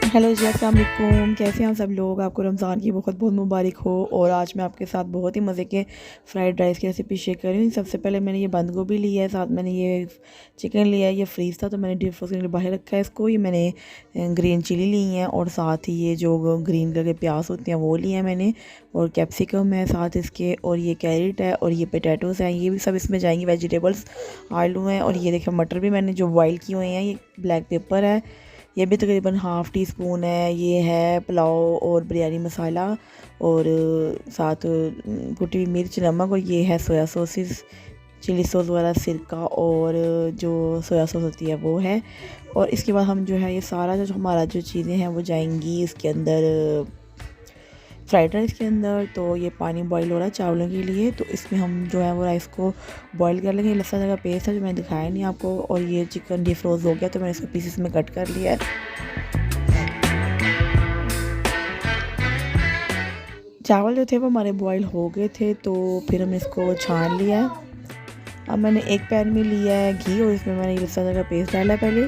Hello जी, अस्सलाम वालेकुम। कैसे हैं आप सब लोग। आपको रमज़ान की बहुत बहुत मुबारक हो। और आज मैं आपके साथ बहुत ही मज़े के फ़्राइड राइस की रेसिपी शेयर कर रही हूँ। सबसे पहले मैंने ये बंद गोभी ली है, साथ मैंने ये चिकन लिया है। ये फ्रीज़ था तो मैंने डीप फ्रोज़न के लिए बाहर रखा है इसको। ये मैंने ग्रीन चिली ली हैं और साथ ही ये जो ग्रीन कलर के प्याज होते हैं वो लिए हैं मैंने, और कैप्सिकम है साथ इसके, और ये कैरेट है, और ये पोटैटोज़ हैं। ये भी सब इसमें जाएंगी वेजिटेबल्स। आलू हैं, और ये देखिए मटर भी मैंने जो बॉयल किए हुए हैं। ये ब्लैक पेपर है, ये भी तकरीबन हाफ़ टी स्पून है। ये है पुलाव और बिरयानी मसाला, और साथ कुटी हुई मिर्च, नमक, और ये है सोया सॉसेस, चिली सॉस वगैरह, सिरका, और जो सोया सॉस होती है वो है। और इसके बाद हम जो है ये सारा जो हमारा जो चीज़ें हैं वो जाएंगी इसके अंदर, फ्राइड राइस के अंदर। तो ये पानी बॉईल हो रहा है चावलों के लिए, तो इसमें हम जो है वो राइस को बॉईल कर लेंगे। लहसुन का पेस्ट है जो मैंने दिखाया नहीं आपको, और ये चिकन डिफ्रोज हो गया तो मैंने इसको पीसेस में कट कर लिया है। चावल जो थे वो हमारे बॉईल हो गए थे, तो फिर हमने इसको छान लिया है। अब मैंने एक पैन में लिया है घी, और इसमें मैंने लहसुन का पेस्ट डाला है पहले।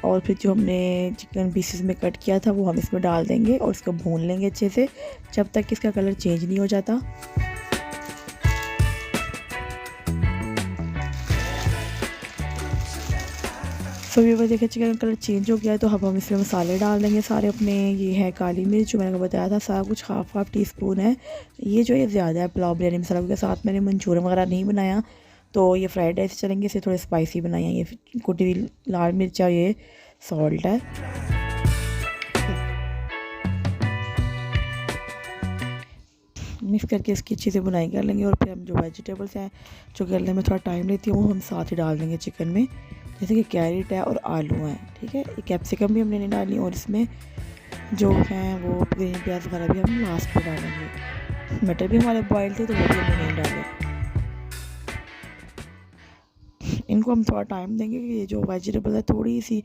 और फिर जो हमने चिकन पीसेस में कट किया था वो हम इसमें डाल देंगे, और इसको भून लेंगे अच्छे से जब तक इसका कलर चेंज नहीं हो जाता। तो ये देखिए चिकन का कलर चेंज हो गया है, तो अब हम इसमें मसाले डाल देंगे सारे अपने। ये है काली मिर्च जो मैंने बताया था, सारा कुछ हाफ टी स्पून है। ये जो ये ज़्यादा है पुलाव बिरयानी मसाला के साथ। मैंने मंचूरियन वगैरह नहीं बनाया, तो ये फ्राइड राइस चलेंगे, इसे थोड़े स्पाइसी बनाए हैं। ये कुटी हुई लाल मिर्च है, ये सॉल्ट है। मिक्स करके इसकी अच्छी से बुनाई कर लेंगे, और फिर हम जो वेजिटेबल्स हैं जो गलने में थोड़ा टाइम लेती है वो हम साथ ही डाल देंगे चिकन में, जैसे कि कैरेट है और आलू हैं। ठीक है, ये कैप्सिकम भी हमने नहीं डाली, और इसमें जो हैं वो ग्रीन प्याज वगैरह भी हम लास्ट में डालेंगे। मटर भी हमारे बॉयल थे तो वो भी हमने नहीं डाले। इनको हम थोड़ा टाइम देंगे कि ये जो वेजिटेबल है थोड़ी सी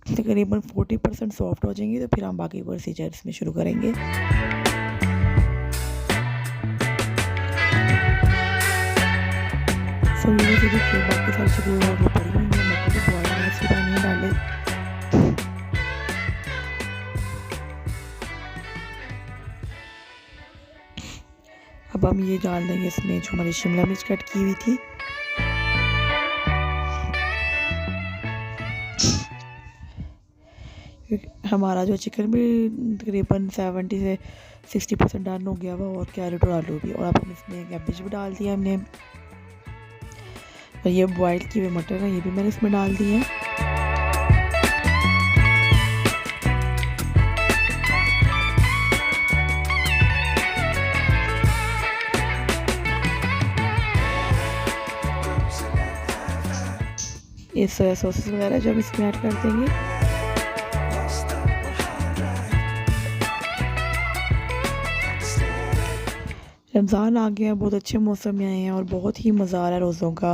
तकरीबन 40% सॉफ्ट हो जाएंगी, तो फिर हम बाकी प्रोसीजर इसमें शुरू करेंगे। तो ये देखिए बाकी सारी चीज़ें वो पड़ी हुई हैं, मटर भी बॉयल है, इसके बाद नहीं डाले। अब हम ये डाल देंगे इसमें जो हमारी शिमला मिर्च कट की हुई थी। हमारा जो चिकन भी तकरीबन 70 से 60% डन हो गया हुआ, और कैरेट और आलू भी। और अब हम इसमें कैबेज भी डाल दिया हमने, और ये बॉयल किए हुए मटर है ये भी मैंने इसमें डाल दिए हैं। ये सोया सॉसेस वगैरह जो हम इसमें ऐड कर देंगे। रमज़ान आ गया, बहुत अच्छे मौसम में आए हैं और बहुत ही मज़ा आ रहा है रोज़ों का,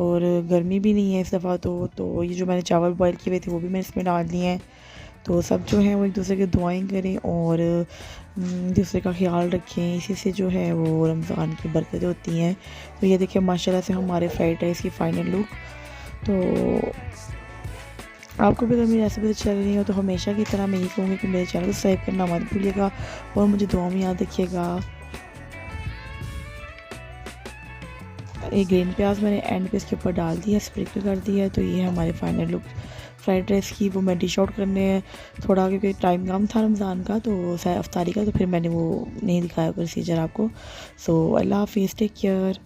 और गर्मी भी नहीं है इस दफ़ा। तो ये जो मैंने चावल बॉयल किए हुए थे वो भी मैंने इसमें डाल दिए हैं। तो सब जो हैं वो एक दूसरे की दुआएं करें और दूसरे का ख्याल रखें, इसी से जो है वो रमज़ान की बरकतें होती हैं। तो ये देखिए माशाल्लाह से हमारे फ्राइड राइस की फ़ाइनल लुक। तो आपको भी अगर मेरी रेसिपी अच्छी लग रही हो तो हमेशा की तरह मैं यही कहूँगी कि मेरे चैनल को सब्सक्राइब करना मत भूलिएगा, और मुझे दुआ में याद रखिएगा। एक ग्रीन प्याज मैंने एंड पे इसके ऊपर डाल दिया, स्प्रिंकल कर दिया। तो ये हमारे फाइनल लुक फ्राइड राइस की। वो मैं डिश आउट करने थोड़ा, क्योंकि टाइम कम था रमज़ान का तो अफ्तारी का, तो फिर मैंने वो नहीं दिखाया प्रोसीजर आपको। सो अल्लाह हाफिज़, टेक केयर।